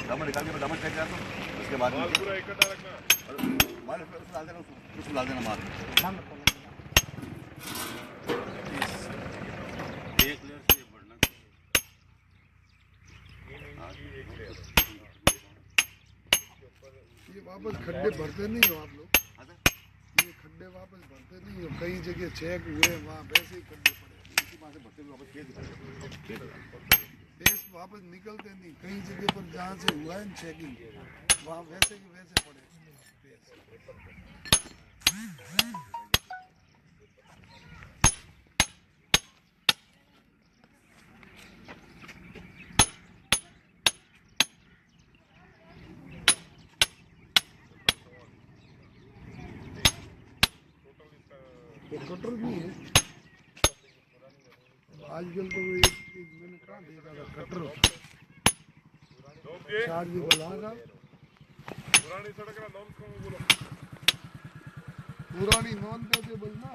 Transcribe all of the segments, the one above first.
दामन निकाल के मैं दामन फेंक जाता हूँ, उसके बाद माल पूरा इकट्ठा रखना। माल उसमें डाल देना, उसमें डाल देना माल। एक लेयर से बढ़ना, ये वापस खड्डे भरते नहीं हो आप लोग? ये खड्डे वापस भरते नहीं हो? कई जगह चेक हुए वहाँ वैसे ही खड्डे पड़े, इसी वहाँ से भरते हुए वापस फेंक बेस वापस निकलते नहीं। कई जगह पर जहाँ से हुआ है चेकिंग वहाँ वैसे के वैसे पड़े बेस। कटर भी है आजकल तो। एक मैंने कहाँ देखा था कटर चार्ज भी बुला था। पुरानी सड़क का नाम कौन बोलो? पुरानी नॉन पैचेबल ना,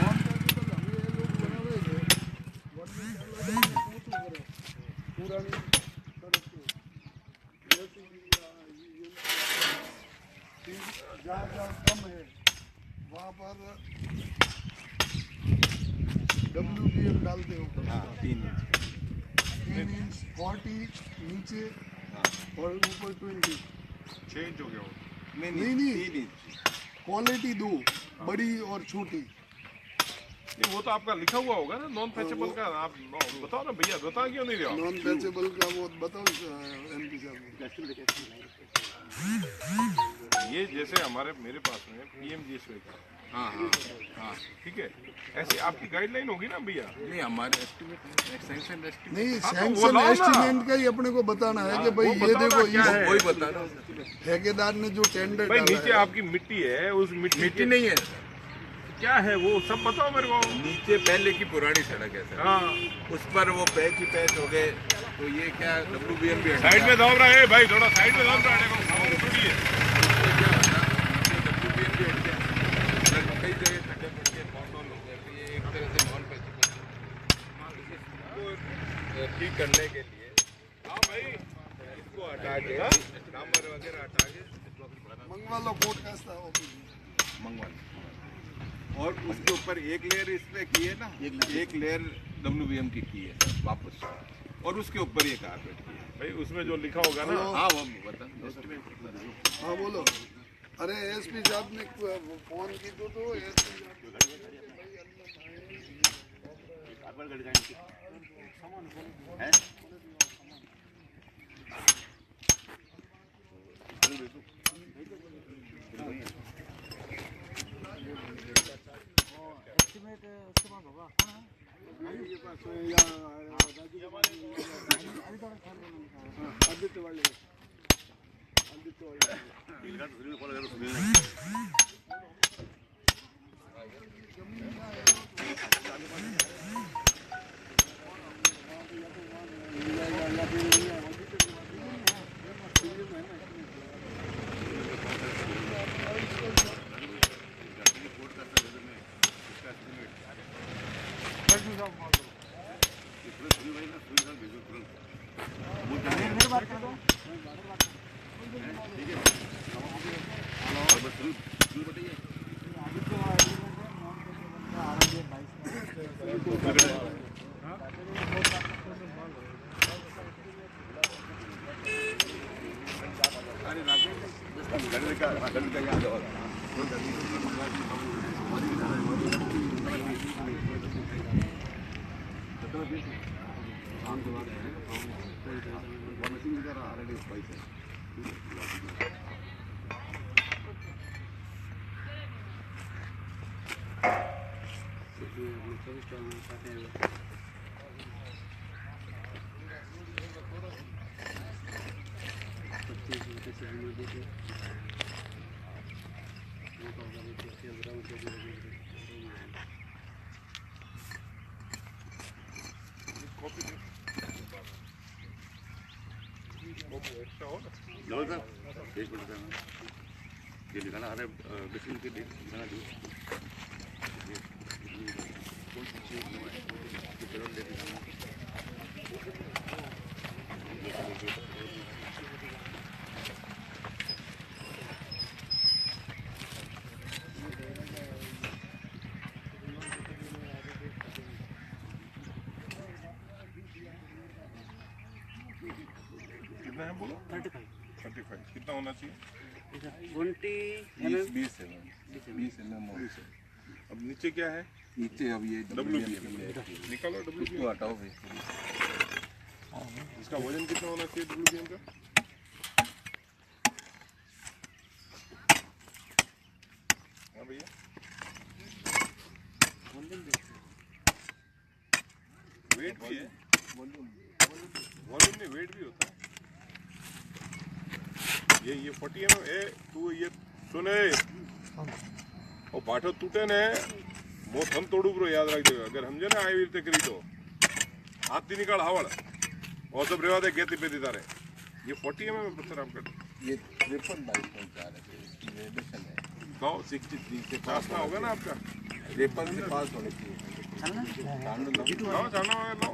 नॉन पैचेबल हम ये लोग बना रहे थे पुरानी सड़क पे। जैसे जहाँ कम है वहाँ पर WBM डालते हो। 3 इंच 3 इंच 40 नीचे और ऊपर 20। चेंज हो गया वो। नहीं 3 इंच क्वालिटी दो, बड़ी और छोटी। नहीं वो तो आपका लिखा हुआ होगा ना नॉन पैचेबल का। आप बताओ ना भैया, बता क्यों नहीं रहे हो? नॉन पैचेबल का वो बताओ MP साहब। ये जैसे हमारे मेरे पास में PMGSY का, हाँ हाँ हाँ ठीक है, ऐसे आपकी गाइडलाइन होगी ना भैया? नहीं हमारे एस्टिमेट सैंक्शन एस्टिमेट नहीं हाँ, तो वो सैंक्शन लाओ ना। एस्टीमेट का ही अपने को बताना है कि भाई वो ये बताओ देखो ना क्या इस है। वही बता रहा हूँ। ठेकेदार ने जो टेंडर भाई डाला नीचे है, आपकी मिट्टी है, उस मिट्टी मिट्टी नहीं है क्या है वो सब बताओ मेरे को। नीचे, पहले की पुरानी सड़क है सर, हाँ उस पर वो पैच ही पैच हो गए, तो ये क्या WBM भी साइड में दौड़ रहा है भाई, थोड़ा साइड में दौड़ रहा है, थोड़ी है। WBM भी हट गया, कई जगह खड्डे पड़ गए, कौन हो गए, तो ये एक तरह से नॉन पैचेबल ठीक करने के लिए हाँ भाई इसको हटा के डामर वगैरह हटा के मंगवा लो पॉडकास्ट ऑफिस मंगवा लो। और उसके ऊपर एक लेयर इस पे की है ना, एक लेयर WBM की है वापस, और उसके ऊपर ये कारपेट की है। भाई उसमें जो लिखा होगा ना, हाँ वो बता एस्टिमेट। हाँ बोलो। अरे SP साहब ने फोन की तो SP आदित्य वाले एक मिनट ये लिखाना, अरे बिस्मिल के लिखाना जो कौन सी चीज है कितना है बोलो? 35। कितना होना चाहिए? 20 mm। अब नीचे क्या है? नीचे अब ये WBM निकालो। इसको WBM हटाओ फिर। इसका वजन कितना होना चाहिए WBM का? हाँ भैया, वेट भी है, वॉल्यूम नहीं वेट भी होता है। ये 40 mm है। तू ये सुने और बाटो टूटे ने मो थन तोड़ू ब्रो, याद रख दो। अगर समझे ना आई रीते करी तो हाथी निकाल हावड़ और सब रेवा दे गेती पे तारे। ये 40 mm पत्थर आपका ये 53/4 है। इसकी वेरिएशन है। गाँव 63 से पास ना होगा ना आपका। 53 से पास होने चाहिए। हाँ जाना लो।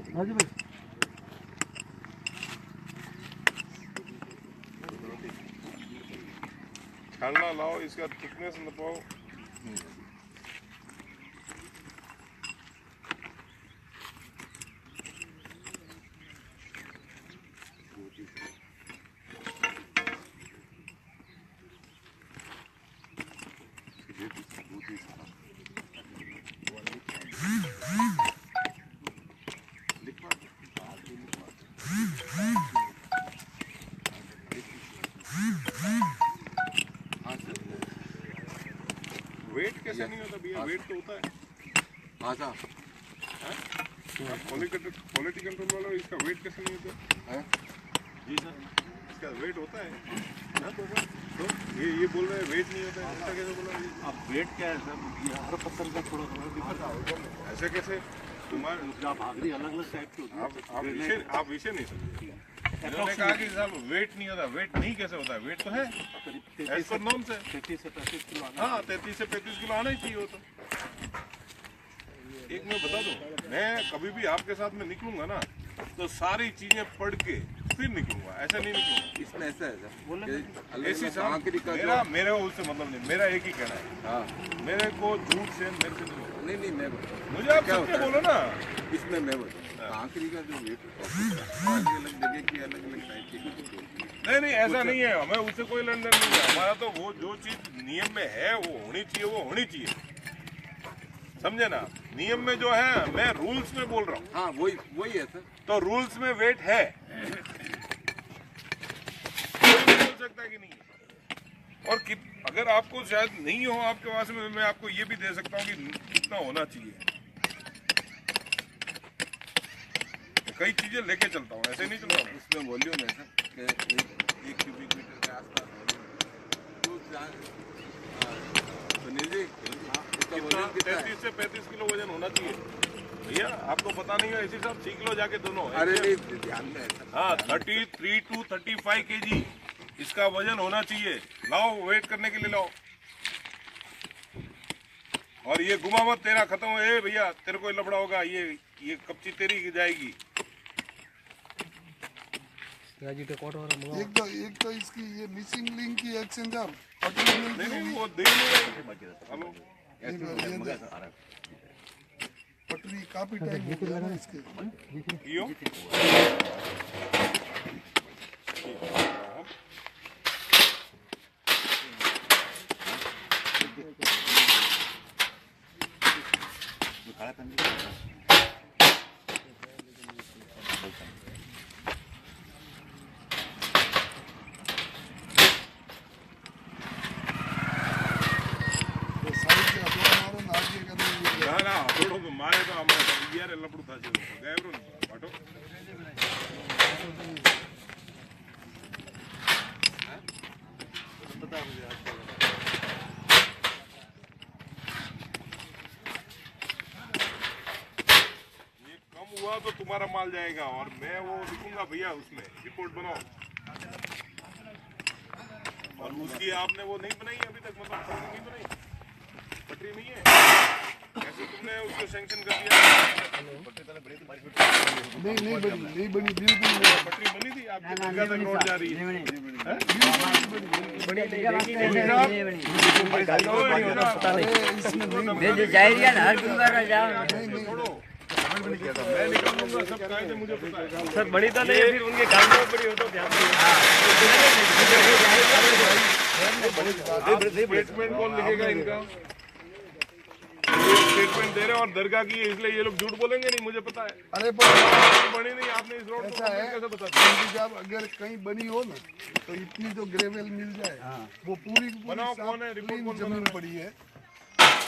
छानना लाओ, इसका थिकनेस नपाओ। वेट कैसे नहीं होता भैया? वेट तो होता है। हाँ साहब। क्वालिटी कंट्रोल वाला, इसका वेट कैसे नहीं होता? जी सर, इसका वेट होता है। तो ये बोल रहे हैं वेट नहीं होता है, ऐसा कैसे बोला? अब वेट क्या है सर? ये हर पत्थर का थोड़ा थोड़ा डिफरेंस होगा। ऐसे कैसे? तुम्हारे आप भागरी अलग अलग टाइप की होती है। आप विषय नहीं समझे। उन्होंने कहा कि साहब वेट नहीं होता। वेट नहीं कैसे होता है? वेट तो है एज पर नॉर्म्स है। 33 से 35 किलो आना। हाँ 33 से 35 किलो आना ही चाहिए वो तो। एक मैं बता दूं, मैं कभी भी आपके साथ में निकलूंगा ना तो सारी चीजें पढ़ के फिर निकलूंगा, ऐसा नहीं निकलूंगा। इसमें ऐसा है सर। ऐसी आखिरी का मेरे उससे मतलब नहीं, मेरा एक ही कहना है। हाँ मेरे को झूठ से मेरे से नहीं, नहीं मैं मुझे आप क्या सच होता है? बोलो ना। इसमें मैं बताऊँ आखिरी का जो वेट अलग अलग जगह की अलग अलग टाइप की होती है। नहीं ऐसा नहीं है, हमें उससे कोई लेन देन नहीं है। हमारा तो वो जो चीज नियम में है वो होनी चाहिए, वो होनी चाहिए। समझे ना? नियम में जो है, मैं रूल्स में बोल रहा हूँ। हाँ वही है सर। तो रूल्स में वेट है, कोई नहीं बोल सकता कि नहीं है। और अगर आपको शायद नहीं हो आपके पास में, मैं आपको ये भी दे सकता हूँ कि कितना होना चाहिए। कई चीजें लेके चलता हूँ, ऐसे नहीं चलता हूँ। इसमें वॉल्यूम है सर कि एक क्यूबिक मीटर के आसपास सुनील जी इसका वॉल्यूम कितना है? 33 से 35 किलो वजन होना चाहिए भैया। आपको पता नहीं है, इसी साहब सीख लो जाके दोनों। अरे नहीं ध्यान में है सर। हाँ 33 to 35 kg इसका वजन होना चाहिए। लाओ वेट करने के लिए लाओ। और ये गुमा मत, तेरा खत्म हो। ए भैया तेरे को लफड़ा होगा, ये कपची तेरी जाएगी। एक तो इसकी ये मिसिंग लिंक की एक्सचेंजर नहीं वो दे नहीं रही। हेलो पटरी काफी टाइम हो गया ना इसके। यो ના થોડો મારે તો અમારે યાર લપડું થશે ગાયરો ને પાટો ये कम हुआ तो तुम्हारा माल जाएगा और मैं वो लिखूंगा भैया, उसमें रिपोर्ट बनाओ। और उसकी आपने वो नहीं बनाई अभी तक, मतलब नहीं बनाई, पटरी नहीं है। कैसे तुमने उसको सैंक्शन कर दिया? नहीं बनी बिल्कुल नहीं। पटरी बनी थी आपकी जगह तक रोड जा रही है। इसमें नहीं छोड़ो भी नहीं किया था। मैं निकाल लूंगा सब कायदे, मुझे पता है सर बड़ी तो नहीं है, फिर उनके काम में बड़ी हो तो ध्यान स्टेटमेंट कौन लिखेगा इनका? ये स्टेटमेंट दे रहे हैं और दरगाह की है, इसलिए ये लोग झूठ बोलेंगे नहीं, मुझे पता है। अरे पर बनी नहीं, आपने इस रोड ऐसा है कैसे बता? जब अगर कहीं बनी हो ना तो इतनी तो ग्रेवल मिल जाए, वो पूरी की पूरी बनाओ, साफ कौन है? रिपोर्ट clean कौन बना जमीन रहा है? पड़ी है।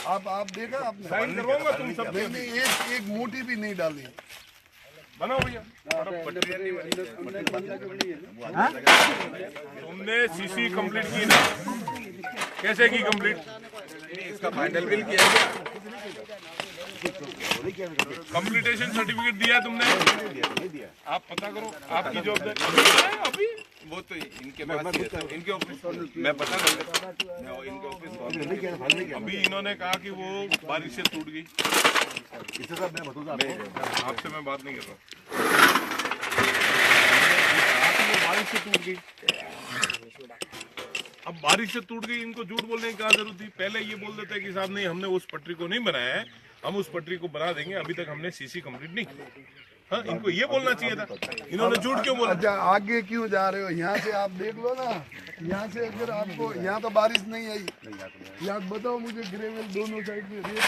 आप देखा आपने? साइन करवाऊंगा तुम सब। नहीं, एक मोटी भी नहीं डाली। बनाओ भैया। तुमने सीसी कंप्लीट की ना? कैसे की कंप्लीट? इसका फाइनल बिल किया क्या? कंप्लीटेशन सर्टिफिकेट दिया तुमने? आप पता करो, आपकी जवाबदारी अभी। वो तो इनके पास ही है सर, इनके ऑफिस मैं पता कर लेता हूं। इनके ऑफिस अभी इन्होंने कहा कि वो बारिश से टूट गई। आपसे मैं बात नहीं कर रहा हूँ। बारिश से टूट गई, अब बारिश से टूट गई, इनको झूठ बोलने की क्या जरूरत थी? पहले ये बोल देते कि साहब नहीं, हमने उस पटरी को नहीं बनाया है, हम उस पटरी को बना देंगे, अभी तक हमने सीसी कंप्लीट नहीं की। हाँ, इनको ये बोलना चाहिए था। इन्होंने झूठ क्यों बोला? अच्छा, आगे क्यों जा रहे हो? यहाँ से आप देख लो ना, यहाँ से अगर आपको यहाँ तो बारिश नहीं आई, यहाँ बताओ मुझे ग्रेवल दोनों साइड में रेत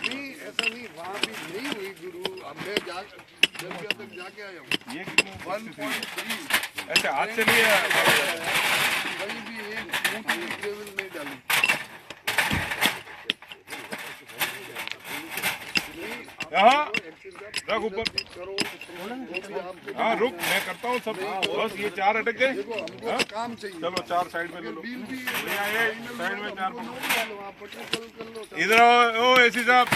नहीं, ऐसा नहीं, वहाँ भी नहीं हुई गुरु। अब मैं दरगाह तक जाके आया हूँ। ये 1.3 ऐसे हाथ से नहीं है। कहीं भी एक मोटी भी ग्रेवल नहीं डाली। यहाँ रख ऊपर। हाँ रुक, मैं करता हूँ सब। बस ये 4 अटक गए। हमको काम चाहिए। चलो 4 साइड में ले लो। बिल भी ये साइड में 4 आप पटरी कर लो। इधर आओ। ओ एसी साहब,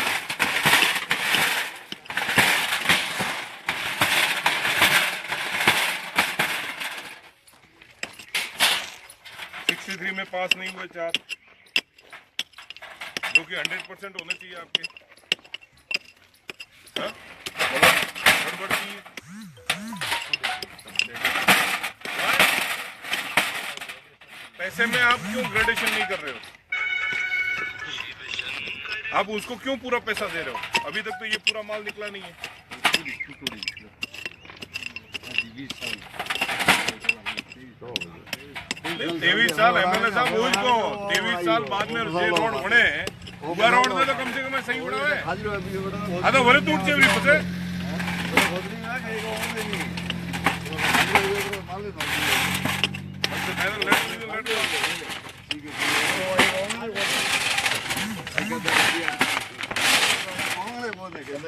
में पास नहीं हुए 4, जो कि 100% होने चाहिए आपके। हाँ? गड़बड़ की पैसे में आप क्यों ग्रेडेशन नहीं कर रहे हो? आप उसको क्यों पूरा पैसा दे रहे हो? अभी तक तो ये पूरा माल निकला नहीं है। 23 साल एमएलए साहब हुई को 23 साल बाद में जे रोड बने उबा रोड में तो कम से कम सही बना है। हाँ तो भले टूट चेवरी पसे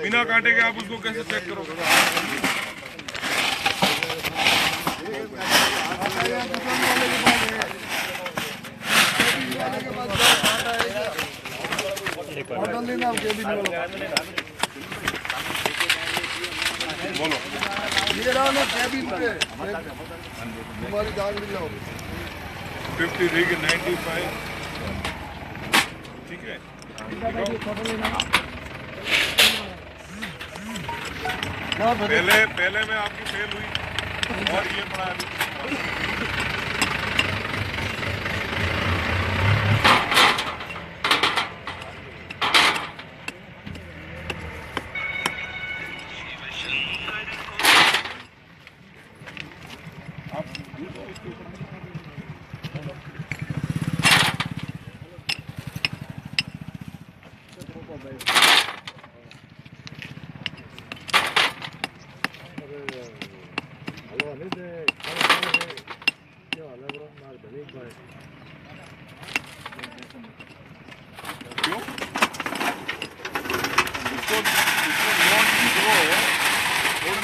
बिना काटे के आप उसको कैसे चेक करोगे? बोलो ये रहा ना कैबिन पे तुम्हारी दाग मिल जाओ 53 के 95 ठीक है। पहले में आपकी फेल हुई और ये पड़ा अभी।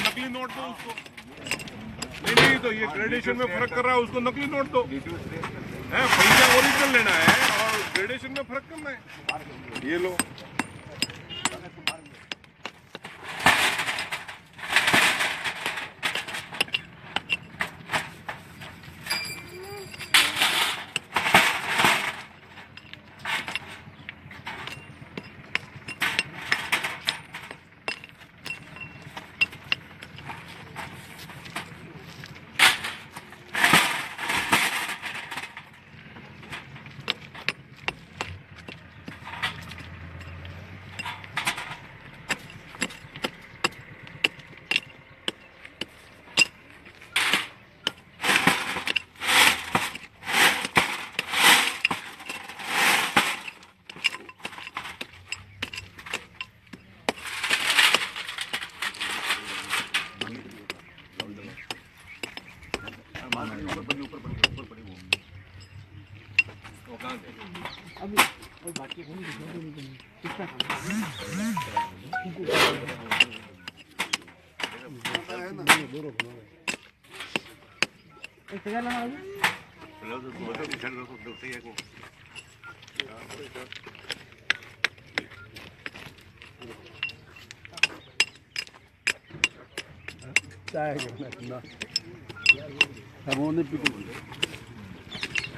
नकली नोट दो उसको। नहीं तो ये ग्रेडेशन में फर्क कर रहा है, उसको नकली नोट दो। पैसा ओरिजिनल लेना है और ग्रेडेशन में फर्क करना है। ये लो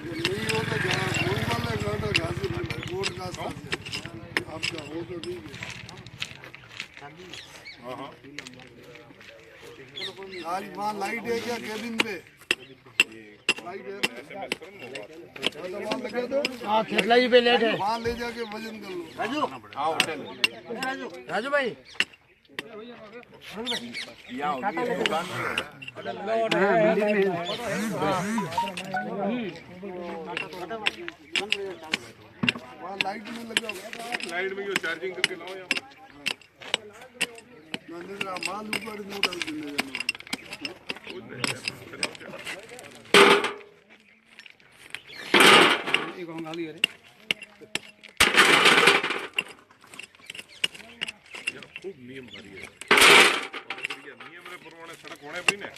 नहीं हो तो गोल वाला गाना घास गोल घास आपका हो तो ठीक है। आज वहाँ लाइट है क्या केबिन पे? लाइट है तो वहाँ लगा दो। हाँ खेतला जी पे लेट है। वहाँ ले जाके वजन कर लो। राजू हाँ होटल राजू भाई यहाँ होगी दुकान में वहाँ लाइट में लगा हुआ। लाइट में चार्जिंग करके लाओ यहाँ माल ऊपर नहीं डाल के ले जाना। खूब नियम भरी है नियम रे प्रमाणे सड़क होने भी ने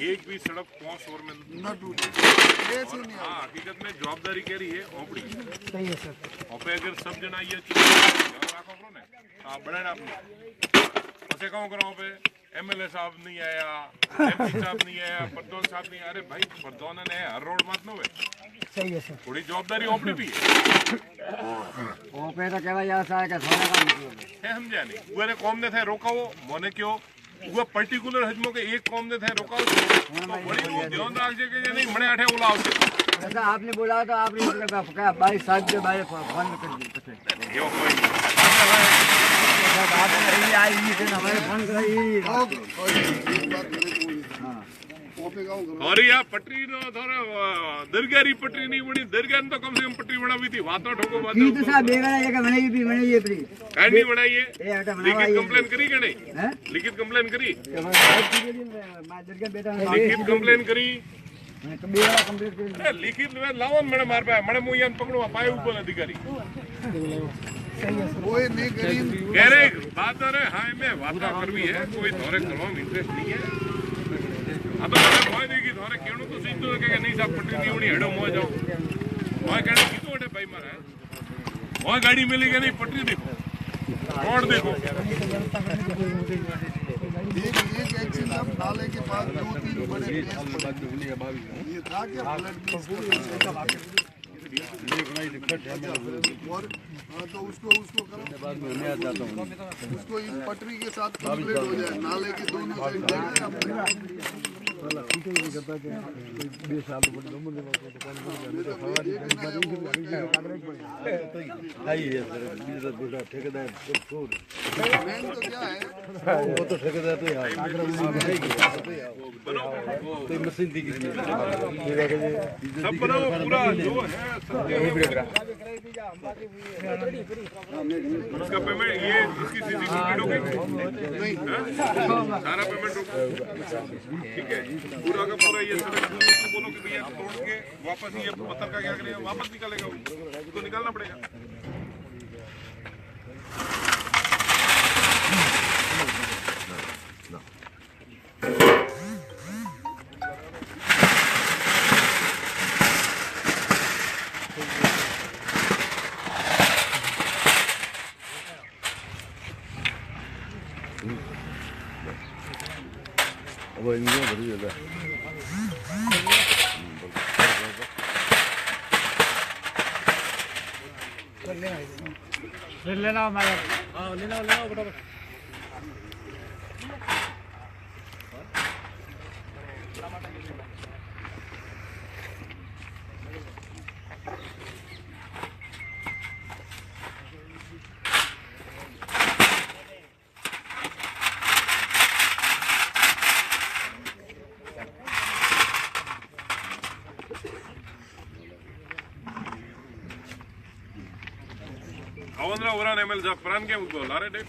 एक भी सड़क 5 ओवर में न टूटे ऐसे नहीं हाँ हकीकत में जवाबदारी कह रही है ओपड़ी सही है सर। ओपे अगर सब जना ये चीज राखो करो ने हां बड़ा आपने पसे कहूं करो पे एमएलए साहब नहीं आया एमपी साहब नहीं आया प्रधान साहब नहीं अरे भाई प्रधान ने हर रोड मत नो सही है सर। थोड़ी जवाबदारी ओपड़ी भी है वो पे तो कहवा यार सारे का थोड़ा का मतलब है समझा नहीं वो ने कौम ने थे रोकाओ मोने क्यों वो पर्टिकुलर हजमो के एक कौम ने थे रोकाओ तो बड़ी वो ध्यान रख जे के नहीं मणे आठे उलाव से ऐसा आपने बोला तो आपने मतलब क्या 22 साल के बाद फोन कर दिया यो कोई नहीं बात नहीं आई थी हमारे फोन कराई एक बात मेरे को पे गाँव करो। और या पटरी नो थोड़ा दरगारी पटरी नहीं बनी दरगाह तो कम से कम पटरी बनावी थी वातो ठोको ये वातो तो साहब बेगरा जगह बनाई भी बनाई है प्री काहे नहीं बनाई है ये हटा बनावा लिखित कंप्लेन करी कि नहीं हैं लिखित कंप्लेन करी मैं दरगाह बेटा लिखित कंप्लेन करी मैं तो बेगरा कंप्लीट कर अरे लिखित में लावन मणे मार पाए मणे मुयन पकड़ो पाए ऊपर अधिकारी वो नहीं गरीब कह रहे बात अरे हां में वाता करवी है कोई थोड़े करवा में इंटरेस्ट नहीं है अब तो कोई देगी थोड़े केणो तो सीधो के नहीं साहब पटरी नहीं होनी हेडो मो जाओ मैं कहने कितो अटे भाई मारा वो गाड़ी मिली के नहीं पटरी देखो रोड देखो एक एक्सीडेंट अब नाले के पास 2-3 बड़े केस ये था क्या ब्लड केस और हाँ तो उसको करो बाद में मैं जाता हूँ उसको इस पटरी के साथ कंप्लीट हो जाए नाले के दोनों साइड मेन तो क्या है वो तो ठेकेदार तो यार तो मशीन दी गई सब बनाओ पूरा जो है उसका पेमेंट ये इसकी सीसीटीवी होगी सारा पेमेंट होगा ठीक है पूरा का पूरा ये सड़क बोलो कि भैया तोड़ के वापस ये पत्थर का क्या करेगा वापस निकालेगा उसको निकालना पड़ेगा अब इनको भरी ज्यादा लेना हमारा हां लेना फटाफट अवंद्रा उरान एमएल साहब प्राण के मुझको लारे डेट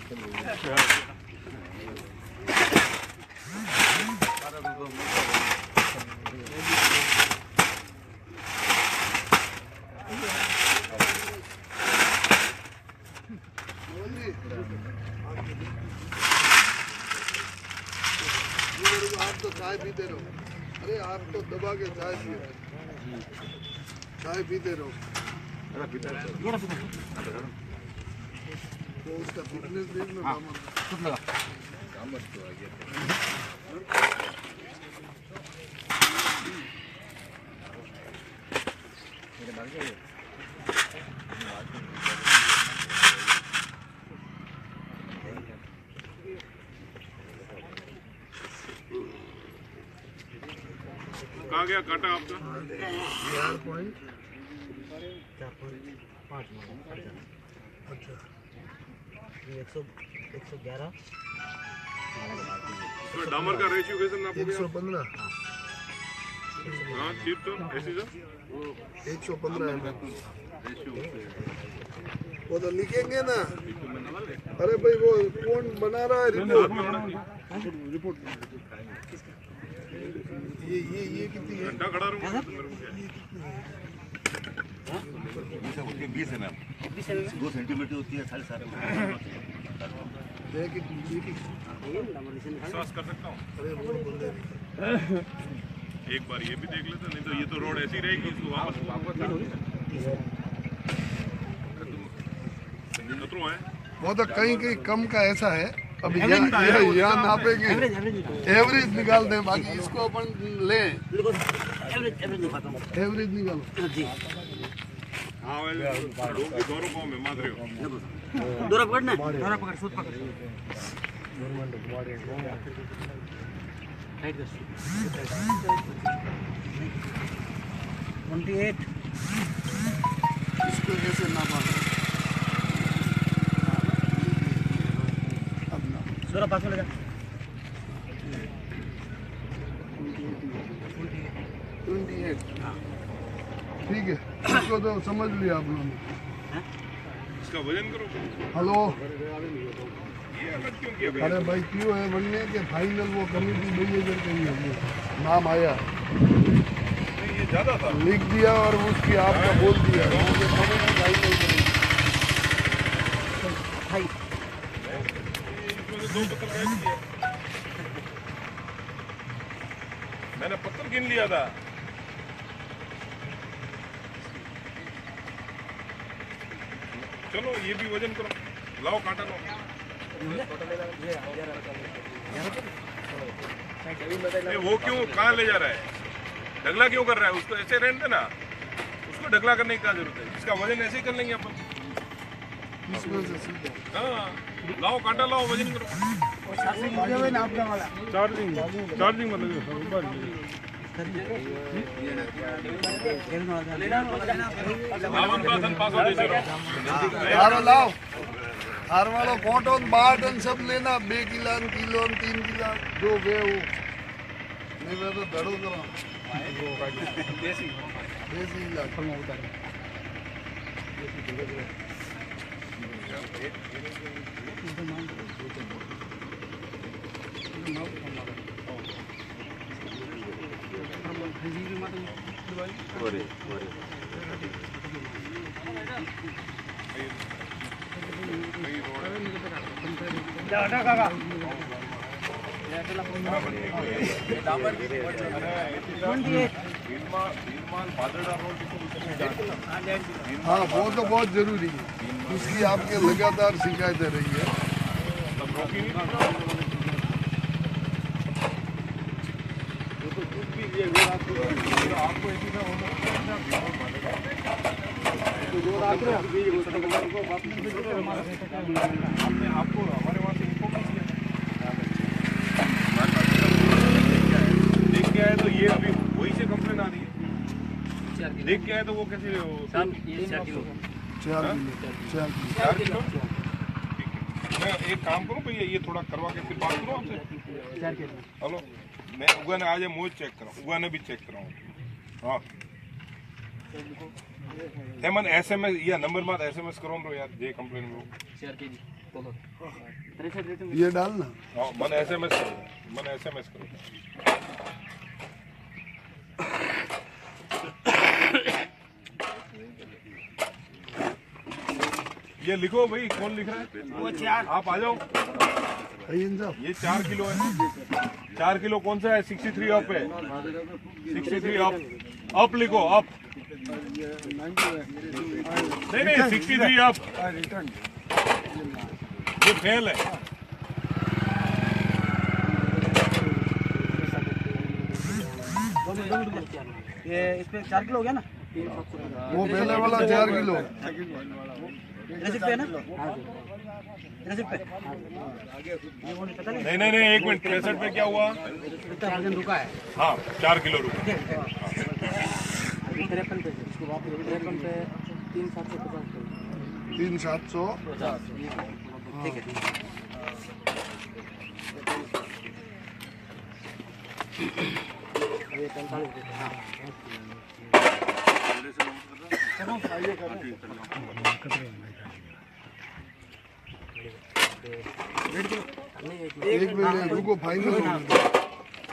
आप तो चाय पीते रहो। अरे आप तो दबा के चाय पिए, चाय पीते रहो। तो उसका फिटनेस देख लो दामन। कहाँ गया काटा आपका? तो डामर का रेशियो कैसे नापोगे? 115 हाँ ठीक तो ऐसी सर 115 वो तो लिखेंगे ना। अरे भाई वो कौन बना रहा है रिपोर्ट? ये कितनी है? घंटा खड़ा रहूँगा उसके 20 है मैम, 2 सेंटीमीटर होती है 7.5। विश्वास कर सकता हूँ। अरे वो बोले एक बार ये भी देख लेते, नहीं तो ये तो रोड ऐसी रहेगी, इसको वापस खतरों है। वो तो कहीं कहीं कम का ऐसा है। अब यहाँ नापेंगे, एवरेज निकालते हैं, बाकी इसको अपन ले एवरेज निकालो। हाँ लोग भी दौरों को में मार रहे हो। दोरा पकड़ना, दोरा पकड़, सूत पकड़। राइट कर 28। इसको कैसे नापा? दोरा पास में लगा। 28 ठीक है, इसको तो समझ लिया आप लोगों ने। इसका वजन करो। हेलो, ये अलग क्यों किया? अरे भाई क्यों है बनने के फाइनल वो कमेटी मैनेजर के लिए नाम आया, नहीं ये ज्यादा था। लिख दिया और उसकी आपका बोल दिया मुझे कमेटी फाइनल करेगी। इसमें से 2 पत्थर ऐड किए। मैंने पत्थर गिन लिया था। चलो ये भी वजन करो, लाओ कांटा लो। वो क्यों कहाँ ले जा रहा है? ढगला क्यों कर रहा है? उसको ऐसे रहने देना, उसको ढगला करने की क्या जरूरत है? इसका वजन ऐसे ही कर लेंगे अपन। इसमें से सीधा हाँ लाओ कांटा लाओ, वजन करो। चार्जिंग मतलब हारो लाओ, हार वालों कोटो बाट सब लेना, 2 किलो 3 किलो जो वे वो नहीं वे तो धड़ो करो देसी इलाका हाँ वो तो बहुत जरूरी है, उसकी आपके लगातार शिकायतें रही है। आपको हमारे वहाँ से इन्फॉर्मेशन देख के आए तो ये अभी वही से कंप्लेन आ रही है। देख के आए तो वो कैसे 4 किलो। मैं एक काम करूँ भैया, ये थोड़ा करवा के फिर बात करूँ आपसे। हेलो, मैं उगा ने आज मुझे चेक कराऊँ, उगा ने भी चेक कराऊँ। हाँ हेमन SMS या नंबर मात SMS करो ब्रो यार, जे कंप्लेन ब्रो ये डालना। हाँ मन SMS करो, मन SMS करो। ये लिखो भाई, कौन लिख रहा है? वो 4। आप आ जाओ, ये 4 किलो है। 4 किलो कौन सा है? 63 अप है, 63 अप लिखो, अप नहीं 63 अप, ये फेल है। ये इसमें 4 किलो हो गया ना? वो पहले वाला 4 किलो। रेसिप्ट पे है ना? रेसिप्ट पे नहीं 1 मिनट, 63 पे क्या हुआ? वजन रुका है। हाँ 4 किलो रुका। 53 पे इसको बात 53 पे 3,750। ठीक है। ये 45 एक मिनट रुको, फाइनल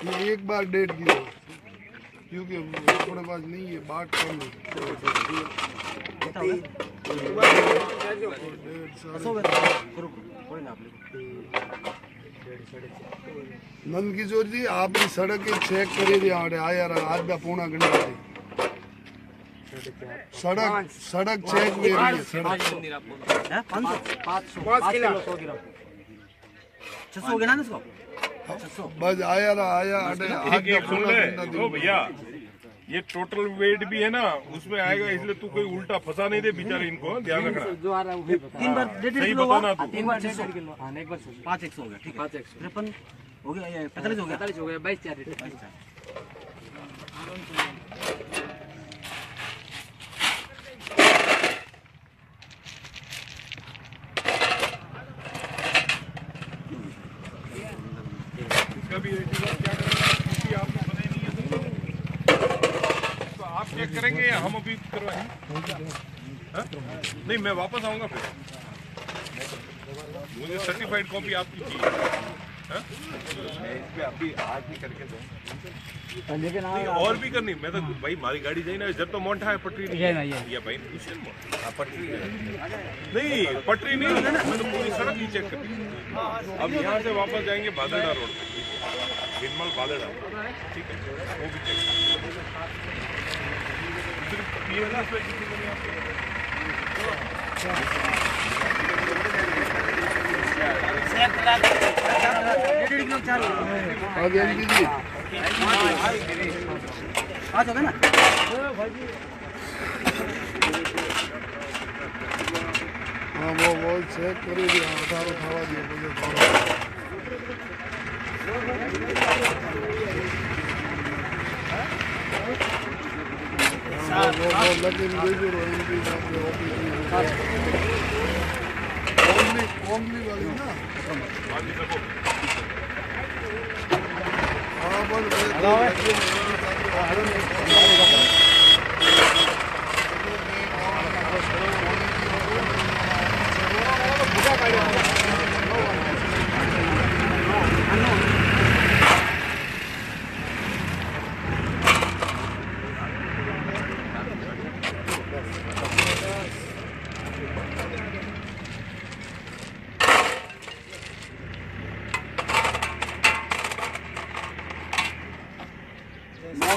ये एक बार 1.5 किलो, क्योंकि थोड़े पास नहीं है, बाट कम है। नंद किशोर जी आप सड़क चेक करे आया आज का पौना घंटा से सड़क चेक दे रही है। सड़क 500 किलो 100 ग्राम 600 हो गया ना इसको? 600 बस आया एक सुन ले ओ भैया, ये टोटल वेट भी है ना उसमें आएगा, इसलिए तू कोई उल्टा फंसा नहीं दे बेचारे, इनको ध्यान रखना। जो आ रहा है वो 3 बार 1.5 किलो बताना तू। 3 बार 1.5 किलो। हां एक बार 5 100 हो गया। ठीक है 5 100 53 हो गया, ये 45 हो गया, 45 हो गया, 22 4 कभी क्या आपको पता ही नहीं है, तो आप चेक करेंगे या हम अभी करवाएं? हाँ? नहीं मैं वापस आऊंगा फिर, मुझे सर्टिफाइड कॉपी आपकी चाहिए। हाँ? इस पे अभी आज ही करके दो। नहीं और भी करनी, मैं तो भाई हमारी गाड़ी जाए ना, जब तो मोन्टा है पटरी नहीं है या भाई पटरी है। नहीं पटरी नहीं, मैं तो पूरी सड़क ही चेक करनी। अब यहाँ से वापस जाएंगे बादड़ा रोड पे, भिनमल बादड़ा, ठीक है वो भी चेक। सिर्फ PLS पे किसी को नहीं आपको? आगे जी आज हो गया ना? हाँ वो चेक करे दिया, 18 खावा दिया मुझे वो लेकिन ओनली वाली ना। हाँ बस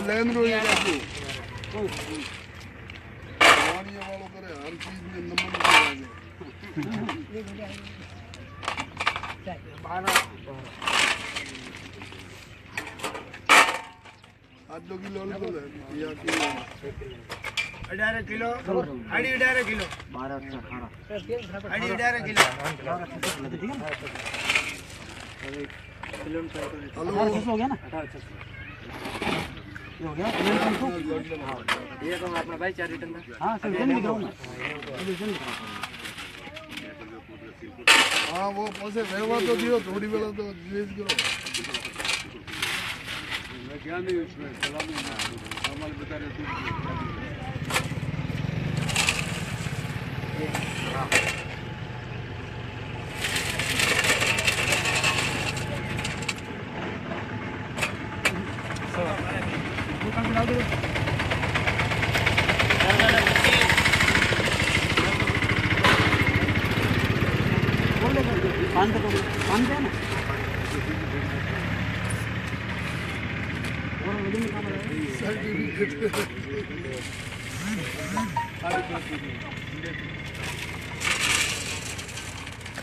लेन रो ये बाबू जवानी वालों करे हर चीज में नंबर आ आज 2 किलो ले या kilo 18 kilo 18 kilo 12 18 18 kilo hello हो गया ना? ये हो गया ये तो अपना भाई 4 रिटर्न में। हाँ सर जल्दी दिखाओ ना, हाँ वो पैसे व्यवहार तो दियो, थोड़ी बेला तो रिलीज करो। मैं क्या नहीं उसमें सलामी हमारे बता रहे थे। पान पे है ना?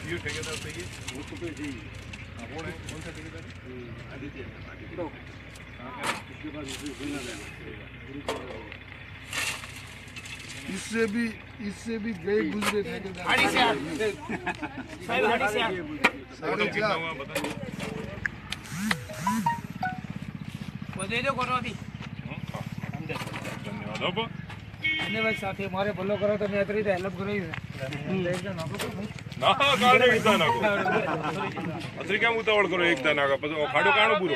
ये ठेकेदार सही है, वो तो सही है। कौन है, कौन सा ठेकेदार है? आदित्य। इससे भी गए गुजरे ठेकेदार साढ़े चार धन्यवाद अब धन्यवाद साथी मारे भलो करो तो मैं अतरी हेल्प करो ना काढो एक दाना को असली क्या उतावळ करो एक दाना का પછી ખાડો કાણો પૂરો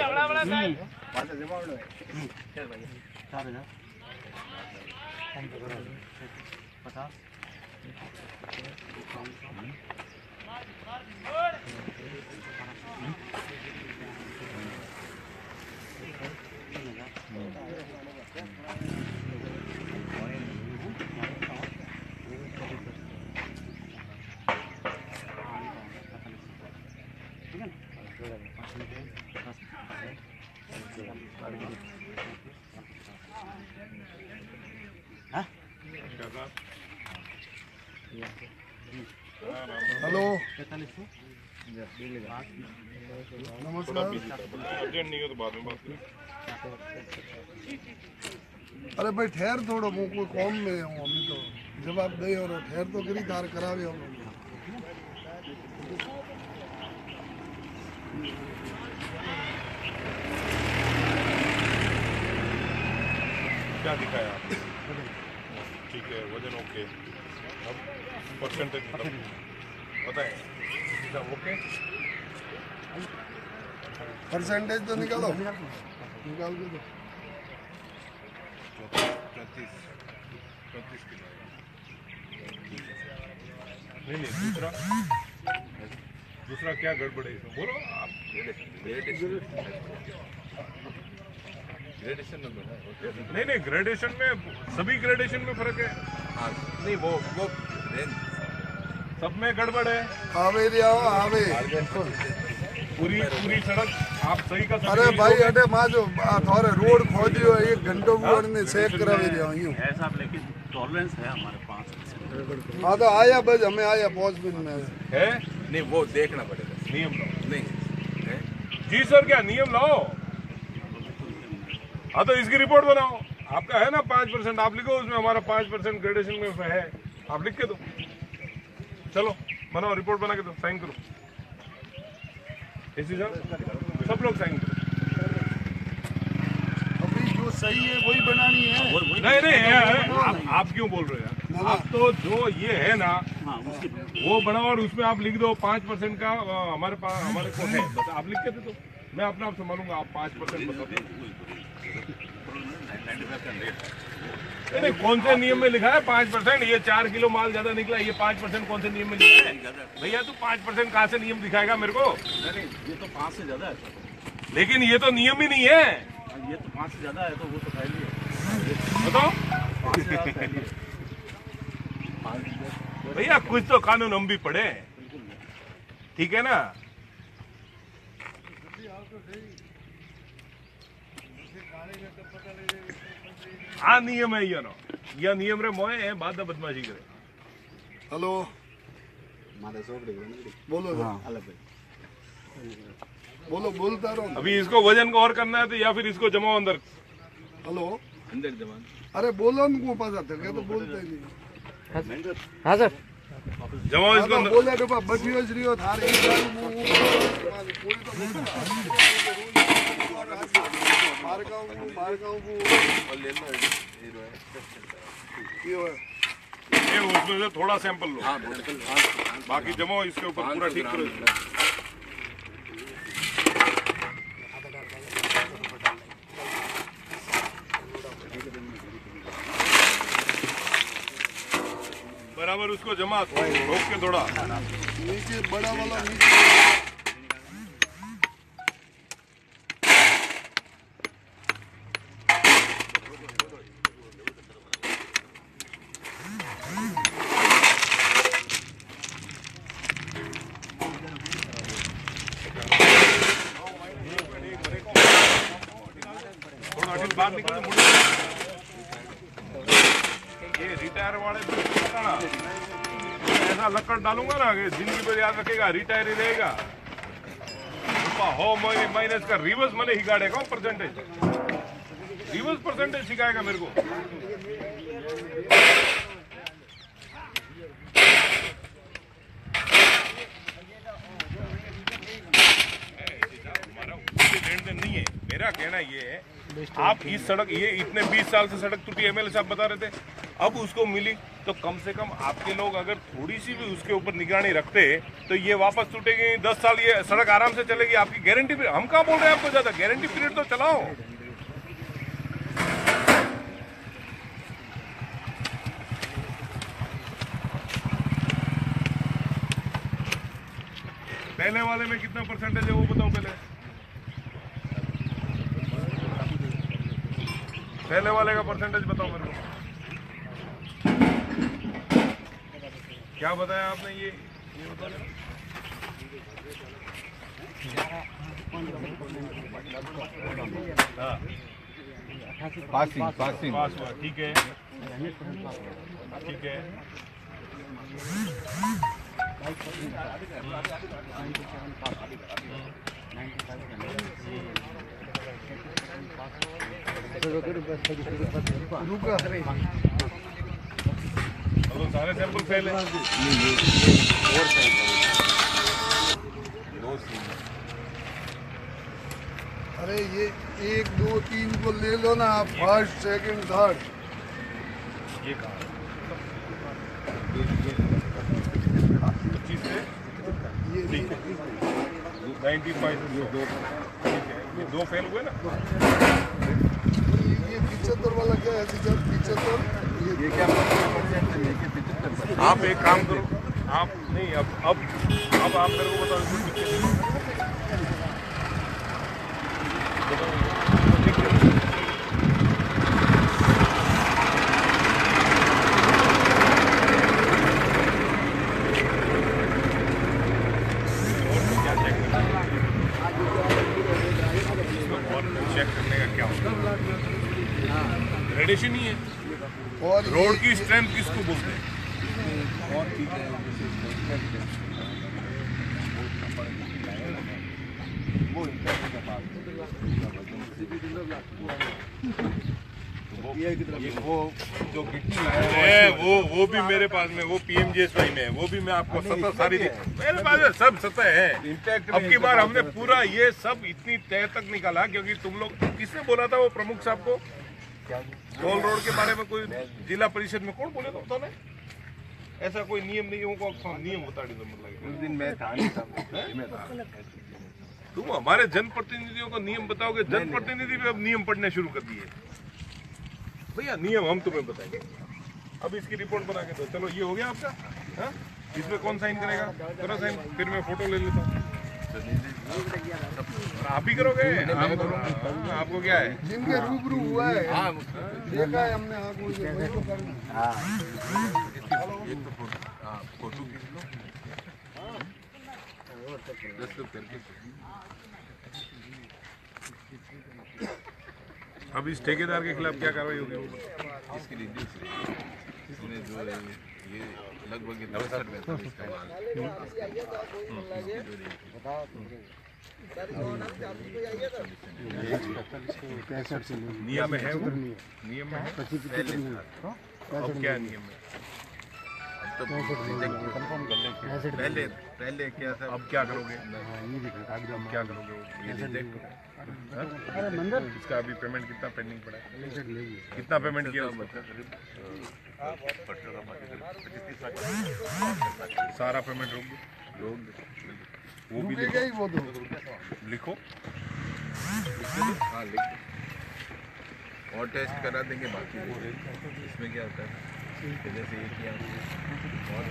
हेलो नमस्कार अर्जेंट नहीं हो तो बाद में बात करें अरे भाई ठहर थोड़ो मैं कोई कॉम में हूँ अभी तो जवाब दे और ठहर तो करी तार करावे हम क्या दिखाया आपने ठीक है वजन ओके अब परसेंटेज बताएं ओके परसेंटेज तो निकालो निकाल के दो 34 किलो नहीं दूसरा क्या गड़बड़ है इसमें बोलो आप ग्रेडेशन नंबर है नहीं ग्रेडेशन में सभी ग्रेडेशन में फर्क है हाँ नहीं वो सब में गड़बड़ है आवे रे आओ आवे पूरी सड़क आप सही का अरे भाई अटे माजो थोड़े रोड खोदियो 1 घंटो ने चेक करावे रे यूं ऐसा लेकिन टॉलरेंस है हमारे 5%। हाँ तो आया बस हमें आया 5 मिनट में है नहीं वो देखना पड़ेगा नियम लाओ नहीं है जी सर क्या नियम लाओ हाँ तो इसकी रिपोर्ट बनाओ आपका है ना 5% आप लिखो उसमें हमारा 5% ग्रेडेशन में है आप लिख के दो चलो बनाओ रिपोर्ट बना के दो साइन करो इसी सब लोग साइन करो अभी जो सही है वही बनानी है नहीं आप क्यों बोल रहे हैं आप तो जो ये है ना वो बनाओ और उसमें आप लिख दो 5% का हमारे को है बस आप लिख के दे दो मैं अपना आप संभालूंगा आप 5% बता दो नहीं कौन से नियम में लिखा है 5% ये 4 किलो माल ज्यादा निकला ये 5% कौन से नियम में लिखा है भैया तू 5% कहाँ से नियम दिखाएगा मेरे को नहीं ये तो 5 से ज्यादा है लेकिन ये तो नियम ही नहीं है ये तो 5 से ज्यादा है तो वो तो फैली है बताओ 5 से ज्यादा फैली है भैया कुछ तो कानून हम भी पढ़े ठीक है ना आ नियम है ये नो यह नियम रे मोए है बाद में बदमाशी करे हेलो बोलो बोलो बोलता रहो अभी इसको वजन को और करना है तो या फिर इसको जमाओ अंदर हेलो अंदर जमान अरे बोलो उनको पता था क्या तो बोलते ही नहीं हाँ सर जमाओ इसको अंदर बोले तो बचियो श्रीओ थार एक गाड़ी पूरी तो मार गाँव और ले लो ये ये उसमें से थोड़ा सैंपल लो हाँ बाकी जमाओ इसके ऊपर पूरा ठीक करो बराबर उसको जमा रोक के थोड़ा नीचे बड़ा वाला नीचे थोड़ा अभी बाहर निकल के मुड़े। ये रिटायर वाले ना, ऐसा लक्कड़ डालूंगा ना कि जिंदगी भर याद रखेगा, रिटायर ही रहेगा। हो महीने इसका रिवर्स मैंने हिगाड़ेगा परसेंटेज, रिवर्स परसेंटेज सिखाएगा मेरे को। नहीं है, मेरा कहना ये है, आप इस सड़क, ये इतने 20 साल से सड़क टूटी, एमएलए साहब बता रहे थे, अब उसको मिली तो कम से कम आपके लोग अगर थोड़ी सी भी उसके ऊपर निगरानी रखते तो ये वापस टूटेगी, 10 साल ये सड़क आराम से चलेगी। आपकी गारंटी, हम कहाँ बोल रहे हैं आपको ज्यादा, गारंटी पीरियड तो चलाओ। पहले वाले में कितना परसेंटेज है वो बताओ पहले वाले का परसेंटेज बताओ मेरे को। क्या बताया आपने, ये बताओ। हाँ, पासिंग पास हुआ, ठीक है, ठीक है। रुका तो सारे सैंपल फेल है। अरे ये 1 2 3 को ले लो ना आप, फर्स्ट सेकंड थर्ड। ये कहाँ 25 से ये 95 से 2, ठीक है, ये 2 फेल हुए ना। ये 75 वाला क्या है सर, 75? ये क्या परसेंट लेके 75? आप एक काम करो, आप नहीं, अब आप मेरे को बताओ। चेक करने का क्या होता है, ग्रेडेशन ही है। और रोड की स्ट्रेंथ किसको बोलते हैं? और ठीक है, वो जो गिट्टी है वो भी मेरे पास में, वो पीएमजीएसवाई में है, वो भी मैं आपको सतह सारी मेरे पास है, सब सतह है। अब की बार हमने पूरा ये सब इतनी तय तक निकाला, क्योंकि तुम लोग, किसने बोला था वो प्रमुख साहब को टोल रोड के बारे में, कोई जिला परिषद में कौन बोले था उन्होंने? ऐसा कोई नियम नहीं होगा, नियम होता है मतलब उस दिन मैं था नहीं था। तुम हमारे जनप्रतिनिधियों को नियम बताओगे, जनप्रतिनिधि भी अब नियम पढ़ने शुरू कर दिए। भैया नियम हम तुम्हें बताएंगे, अब इसकी रिपोर्ट बना के दो। चलो ये हो गया आपका, हाँ? इसमें कौन साइन करेगा? करो साइन, फिर मैं फोटो ले लेता हूँ। आप ही करोगे? आपको क्या है? जिनके रूबरू हुआ है, देखा है हमने आंखों से, वही तो करना। फोटो खींच लो, 10 लोग करके। अब इस ठेकेदार के खिलाफ क्या कार्रवाई होगी? इसकी रिड्यूस इसने जो है ये लगभग 62 में इसका माल नियम में है, वो नियम में है। अब क्या नियम है? अब तो पहले क्या था, अब क्या करोगे? अब क्या करोगे? ये रिजेक्ट, इसका अभी पेमेंट कितना पेंडिंग पड़ा है? कितना पेमेंट किया? सारा पेमेंट रोक दो, वो भी रुकेगा ही वो तो। लिखो। हाँ लिख दो और टेस्ट करा देंगे बाकी। इसमें क्या होता है कि जैसे ये किया और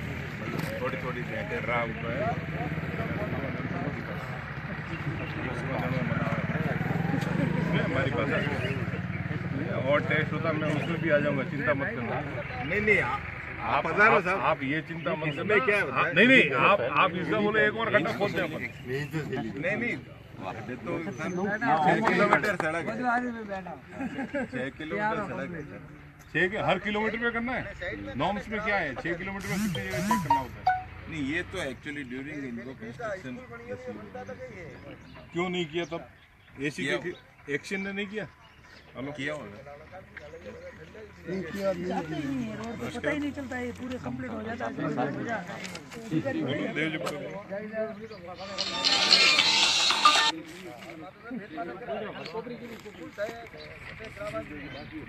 थोड़ी थोड़ी देर रहा हुआ है, हमारी पास और टेस्ट होता, मैं उसमें भी आ जाऊंगा, चिंता मत करना। नहीं आप ये चिंता मत करना। नहीं, आप इसका बोले एक और घंटा खोलते हैं अपन। नहीं तो 6 किलोमीटर सड़क है, 6 किलोमीटर सड़क है सर। 6 के हर किलोमीटर पे करना है? नॉर्म्स में क्या है, 6 किलोमीटर में कितनी जगह चेक करना होता है? नहीं, ये तो एक्चुअली ड्यूरिंग इनको कंस्ट्रक्शन क्यों नहीं किया तब? एसी के एक्शन ने नहीं किया? हमें किया होगा। नहीं किया, नहीं किया। पता ही नहीं चलता, ये पूरे कंप्लीट हो जाता है। बोलो, देव जब करो।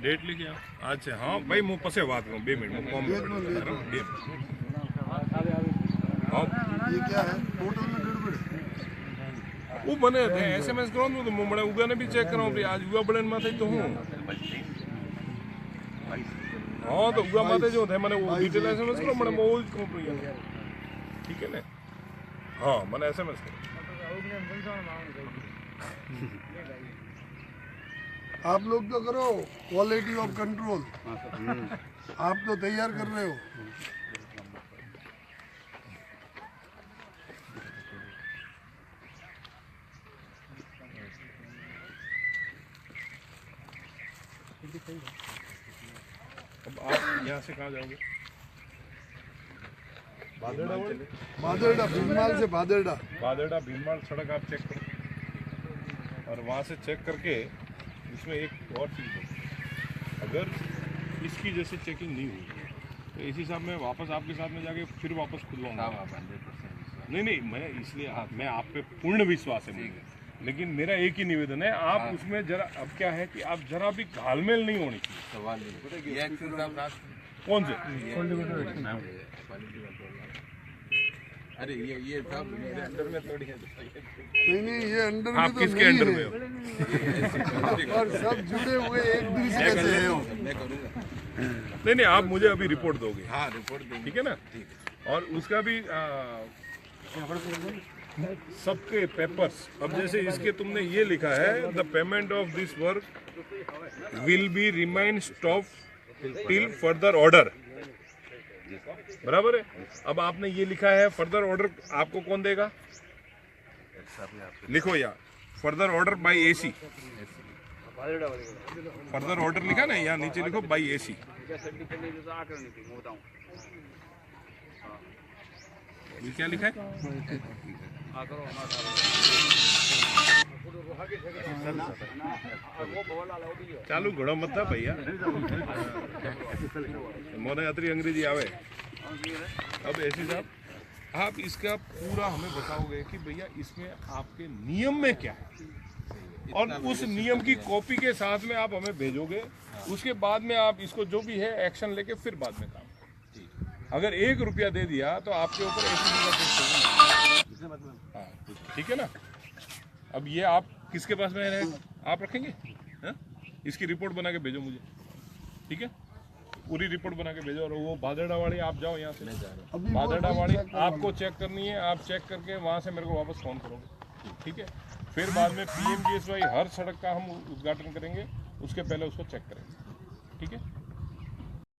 डेट लिखे आज से। हाँ भाई मुँह पसे बात करूँ 2 मिनट कॉम ये क्या है टोटल में गड़बड़? वो बने थे SMS करो तो मुंबई उगा ने भी चेक करो भाई आज उगा बड़े माथे तो हूँ। हाँ तो उगा माथे जो थे मैंने वो डिटेल SMS करो मैंने वो ठीक है ना। हाँ मैंने SMS करो। आप लोग तो करो क्वालिटी ऑफ कंट्रोल, आप तो तैयार कर रहे हो। अब आप यहाँ से कहाँ जाओगे? भादेड़ा भीममाल से भादेड़ा बादेड़ा भीममाल सड़क आप चेक करो और वहाँ से चेक करके इसमें एक और चीज़ है, अगर इसकी जैसे चेकिंग नहीं हुई तो इसी साहब मैं वापस आपके साथ में जाके फिर वापस खुलवाऊंगा। नहीं मैं इसलिए मैं आप पे पूर्ण विश्वास है मुझे, लेकिन मेरा एक ही निवेदन है आप उसमें जरा अब क्या है कि आप जरा भी घालमेल नहीं होनी चाहिए। सवाल नहीं, ये एक्शन साहब रात कौन से? अरे ये साहब मेरे अंडर में थोड़ी है। नहीं ये अंडर में आप तो किसके नहीं अंडर है। में हो? और सब जुड़े हुए एक दूसरे से हैं। मैं करूँगा। नहीं आप मुझे अभी रिपोर्ट दोगे, हाँ रिपोर्ट देंगे। ठीक है ना? और उसका भी सबके पेपर्स, अब जैसे इसके तुमने ये लिखा है the payment of this work will be remain stop till further order, बराबर है? अब आपने ये लिखा है फर्दर ऑर्डर आपको कौन देगा? लिखो यार further order by AC, further order लिखा ना यहाँ नीचे लिखो बाय एसी। ये क्या लिखा है? चालू घोड़ा मत था भैया, मोना यात्री अंग्रेजी आवे। अब ऐसे साहब आप इसका पूरा हमें बताओगे कि भैया इसमें आपके नियम में क्या है और उस नियम की कॉपी के साथ में आप हमें भेजोगे, उसके बाद में आप इसको जो भी है एक्शन लेके फिर बाद में काम। अगर 1 रुपया दे दिया तो आपके ऊपर ऐसी हाँ ठीक है ना। अब ये आप किसके पास में है आप रखेंगे? हा? इसकी रिपोर्ट बना के भेजो मुझे, ठीक है? पूरी रिपोर्ट बना के भेजो। और वो भादेड़ा वाली आप जाओ यहाँ से, भादेड़ा वाली आपको चेक करनी है, आप चेक करके वहाँ से मेरे को वापस फोन करोगे, ठीक है? फिर बाद में PMGSY हर सड़क का हम उद्घाटन करेंगे, उसके पहले उसको चेक करेंगे, ठीक है?